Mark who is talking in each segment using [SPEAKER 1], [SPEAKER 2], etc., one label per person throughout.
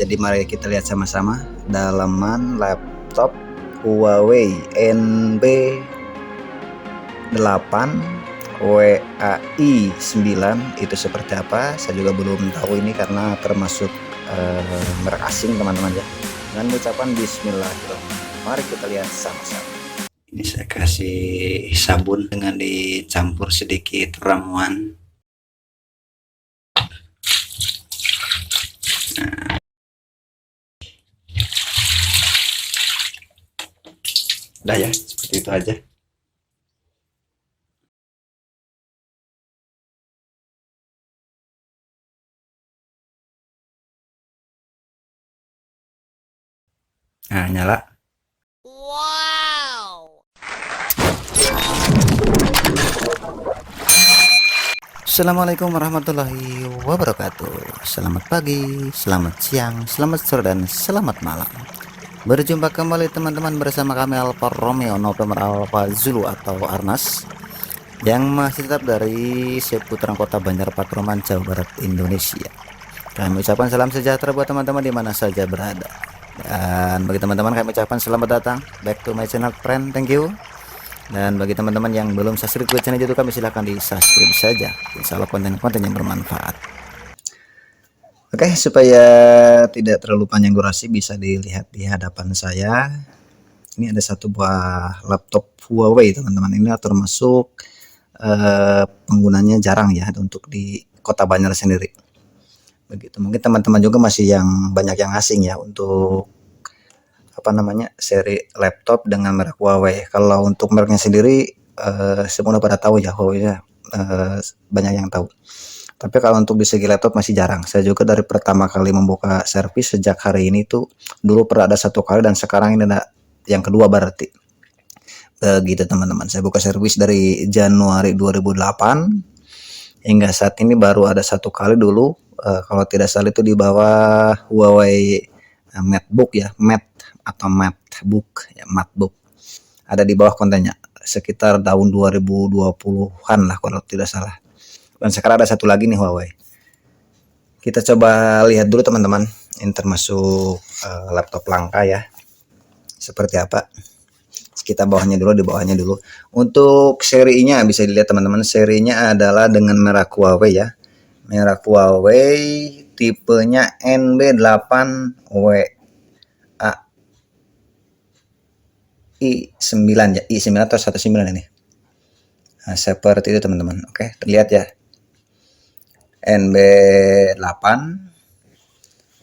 [SPEAKER 1] Jadi mari kita lihat sama-sama dalaman laptop Huawei NB8 WAI 9 itu seperti apa. Saya juga belum tahu ini karena termasuk merek asing teman-teman ya. Dengan ucapan bismillahirrahmanirrahim, mari kita lihat sama-sama. Ini saya kasih sabun dengan dicampur sedikit ramuan. Udah ya, seperti itu aja. Nah, nyala. Wow. Assalamualaikum warahmatullahi wabarakatuh. Selamat pagi, selamat siang, selamat sore, dan selamat malam. Berjumpa kembali teman-teman bersama kami Alfa Romeo November Alpha Zulu atau Arnas, yang masih tetap dari seputaran kota Banjar Patroman, Jawa Barat, Indonesia. Kami ucapkan salam sejahtera buat teman-teman di mana saja berada. Dan bagi teman-teman kami ucapkan selamat datang back to my channel friend, thank you. Dan bagi teman-teman yang belum subscribe ke channel itu, kami silahkan di subscribe saja. Insya Allah konten-konten yang bermanfaat. Oke, supaya tidak terlalu panjang durasi, bisa dilihat di hadapan saya. Ini ada satu buah laptop Huawei teman-teman. Ini termasuk penggunanya jarang ya untuk di kota Banjar sendiri. Begitu, mungkin teman-teman juga masih yang banyak yang asing ya untuk seri laptop dengan merek Huawei. Kalau untuk mereknya sendiri semua pada tahu ya, Huawei ya, banyak yang tahu. Tapi kalau untuk di segi laptop masih jarang. Saya juga dari pertama kali membuka servis sejak hari ini tuh, dulu pernah ada satu kali dan sekarang ini ada yang kedua berarti. Begitu teman-teman. Saya buka servis dari Januari 2008 hingga saat ini baru ada satu kali dulu. Kalau tidak salah itu di bawah Huawei MateBook ya, MateBook ya, MateBook. Ada di bawah kontennya sekitar tahun 2020-an lah kalau tidak salah. Dan sekarang ada satu lagi nih Huawei. Kita coba lihat dulu teman-teman. Ini termasuk laptop langka ya. Seperti apa? Kita bawahnya dulu, di bawahnya dulu. Untuk serinya bisa dilihat teman-teman. Serinya adalah dengan merek Huawei ya. Merek Huawei, tipenya NB8 WAI9 ya, I9 atau 19 ini. Nah, seperti itu teman-teman. Oke, terlihat ya. NB8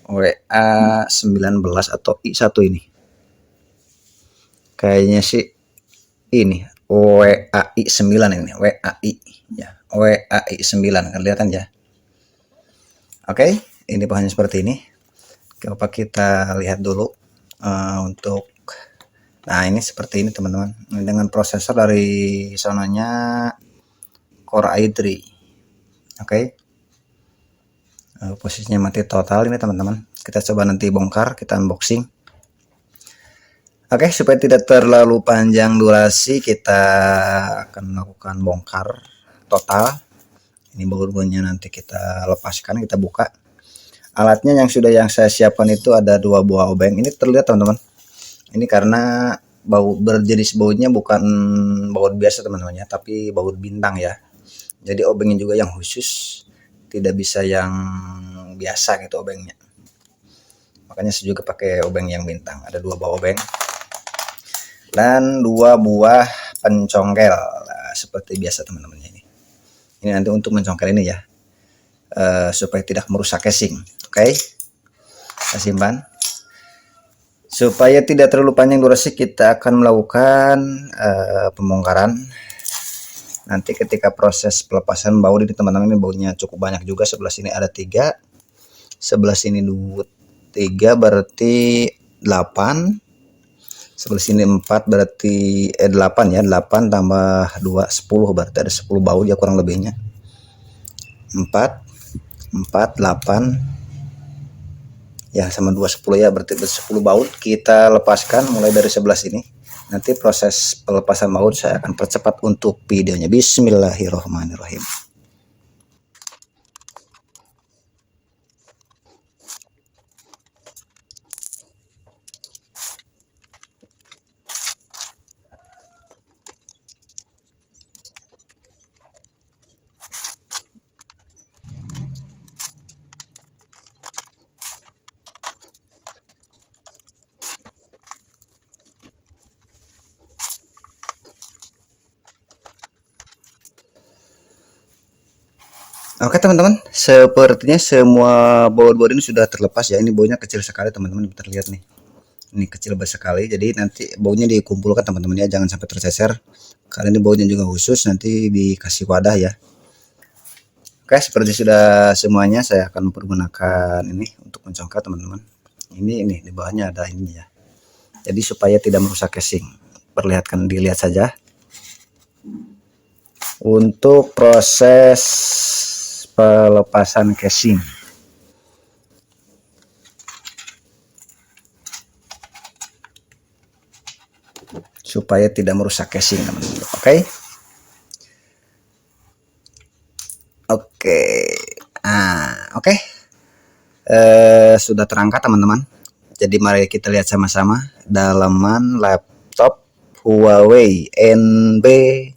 [SPEAKER 1] WA19 atau I1 ini. Kayaknya sih ini WAI9 ini, WAI ya, WAI9 kelihatan ya. Oke, ini bahannya seperti ini. Coba kita lihat dulu untuk, nah ini seperti ini teman-teman, dengan prosesor dari sononya Core i3. Oke, posisinya mati total ini teman-teman. Kita coba nanti bongkar, kita unboxing. Oke, supaya tidak terlalu panjang durasi, kita akan melakukan bongkar total. Ini baut-bautnya nanti kita lepaskan, kita buka. Alatnya yang saya siapkan itu ada 2 buah obeng. Ini terlihat teman-teman. Ini karena berjenis bautnya bukan baut biasa teman-teman ya, tapi baut bintang ya. Jadi obengnya juga yang khusus, tidak bisa yang biasa gitu obengnya. Makanya saya juga pakai obeng yang bintang. Ada 2 buah obeng dan 2 buah pencongkel. Nah, seperti biasa teman-teman ini. Ini nanti untuk mencongkel ini ya, supaya tidak merusak casing. Oke, kita simpan. Supaya tidak terlalu panjang durasi, kita akan melakukan pembongkaran. Nanti ketika proses pelepasan baut ini teman-teman, ini bautnya cukup banyak juga. Sebelah sini ada 3, sebelah sini 3 berarti 8, sebelah sini 4 berarti 8 ya, 8 tambah 2 10 berarti ada 10 baut ya kurang lebihnya. 4 8 ya sama 2 10 ya, berarti 10 baut. Kita lepaskan mulai dari sebelah sini. Nanti proses pelepasan baut saya akan percepat untuk videonya. Bismillahirrahmanirrahim. Oke teman-teman, sepertinya semua baut-baut ini sudah terlepas ya. Ini baunya kecil sekali teman-teman, bisa terlihat nih. Ini kecil sekali, jadi nanti baunya dikumpulkan teman-teman ya, jangan sampai tercecer. Karena ini baunya juga khusus, nanti dikasih wadah ya. Oke, seperti sudah semuanya, saya akan mempergunakan ini untuk mencongkel teman-teman. Ini di bawahnya ada ini ya. Jadi supaya tidak merusak casing. Perlihatkan, dilihat saja. Untuk proses pelepasan casing. Supaya tidak merusak casing teman-teman. Oke. Oke. Oke. Sudah terangkat teman-teman. Jadi mari kita lihat sama-sama dalaman laptop Huawei NB8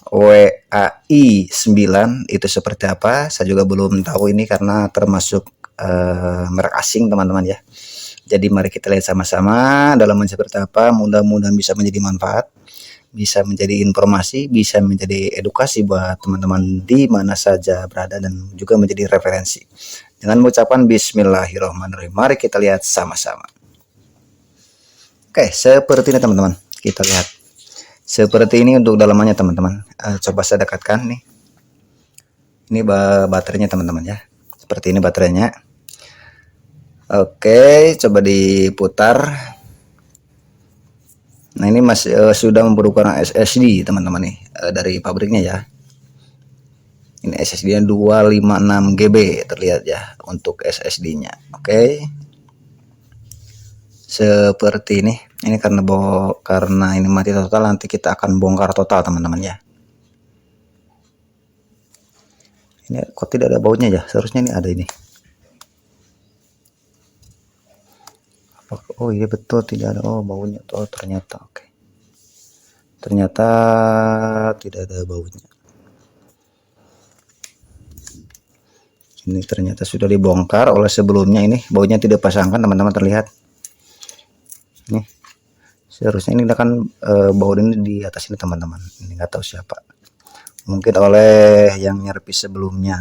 [SPEAKER 1] WAI 9 itu seperti apa. Saya juga belum tahu ini karena termasuk merek asing teman-teman ya. Jadi mari kita lihat sama-sama dalaman seperti apa. Mudah-mudahan bisa menjadi manfaat, bisa menjadi informasi, bisa menjadi edukasi buat teman-teman di mana saja berada, dan juga menjadi referensi. Dengan mengucapkan bismillahirrahmanirrahim, mari kita lihat sama-sama. Oke, seperti ini teman-teman. Kita lihat. Seperti ini untuk dalamannya teman-teman. Coba saya dekatkan nih. Ini baterainya teman-teman ya. Seperti ini baterainya. Oke, coba diputar. Nah ini masih sudah memperlukan SSD teman-teman nih, dari pabriknya ya. Ini SSD nya 256 GB terlihat ya untuk SSD nya. Oke, seperti ini. Ini karena ini mati total, nanti kita akan bongkar total teman-teman ya. Ini kok tidak ada bautnya ya, seharusnya ini ada ini. Oh iya betul, tidak ada. Oh baunya. Oh ternyata oke. Ternyata tidak ada baunya. Ini ternyata sudah dibongkar oleh sebelumnya. Ini baunya tidak pasangkan teman-teman, terlihat. Nih. Seharusnya ini kan baut ini di atas ini teman-teman. Ini nggak tahu siapa. Mungkin oleh yang nyervis sebelumnya.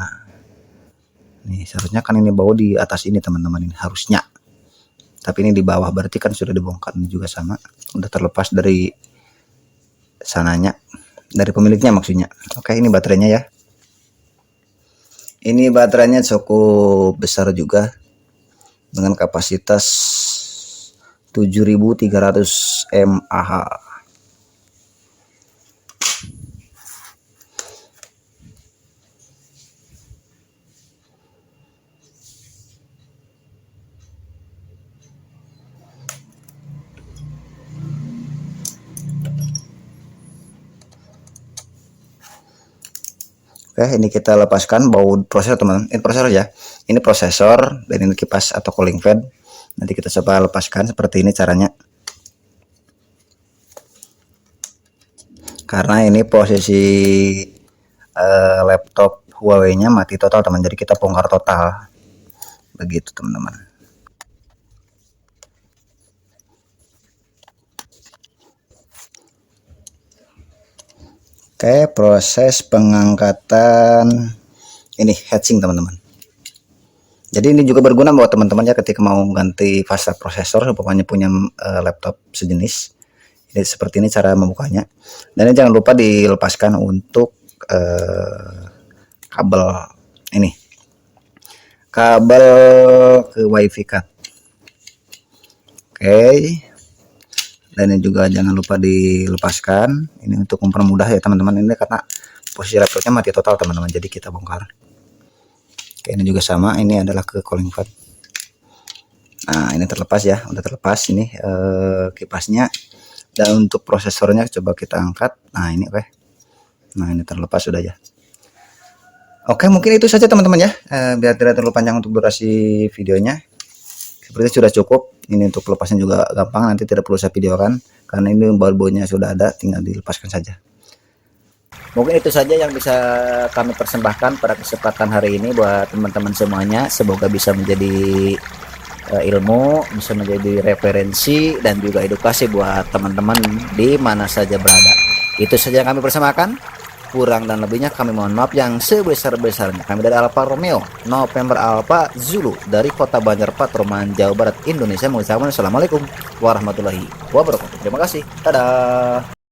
[SPEAKER 1] Nih seharusnya kan ini baut di atas ini teman-teman, ini harusnya. Tapi ini di bawah, berarti kan sudah dibongkar. Ini juga sama, udah terlepas dari sananya, dari pemiliknya maksudnya. Oke, ini baterainya ya. Ini baterainya cukup besar juga, dengan kapasitas 7300 mAh. Oke, ini kita lepaskan baut prosesor teman-teman. Ini prosesor ya. Ini prosesor dan ini kipas atau cooling fan. Nanti kita coba lepaskan seperti ini caranya. Karena ini posisi laptop Huawei-nya mati total teman. Jadi kita bongkar total. Begitu teman-teman. Oke, proses pengangkatan ini heatsink teman-teman. Jadi ini juga berguna buat teman-teman ya ketika mau ganti fast prosesor, pokoknya punya laptop sejenis. Ini seperti ini cara membukanya. Dan ini jangan lupa dilepaskan untuk kabel ini. Kabel ke WiFi card. Oke. Dan ini juga jangan lupa dilepaskan. Ini untuk mempermudah ya teman-teman, ini karena posisi laptopnya mati total teman-teman, jadi kita bongkar. Oke, ini juga sama, ini adalah ke cooling fan. Nah ini terlepas ya, udah terlepas ini kipasnya. Dan untuk prosesornya coba kita angkat. Nah ini oke. Nah ini terlepas sudah ya. Oke, mungkin itu saja teman-teman ya, biar tidak terlalu panjang untuk durasi videonya. Seperti sudah cukup. Ini untuk lepasnya juga gampang, nanti tidak perlu saya videokan karena ini baut-bautnya sudah ada, tinggal dilepaskan saja. Mungkin itu saja yang bisa kami persembahkan pada kesempatan hari ini buat teman-teman semuanya. Semoga bisa menjadi ilmu, bisa menjadi referensi dan juga edukasi buat teman-teman di mana saja berada. Itu saja yang kami persembahkan. Kurang dan lebihnya kami mohon maaf yang sebesar-besarnya. Kami dari Alfa Romeo November Alpha Zulu dari Kota Banjar Patroman, Jawa Barat, Indonesia mengucapkan assalamualaikum warahmatullahi wabarakatuh. Terima kasih. Dadah.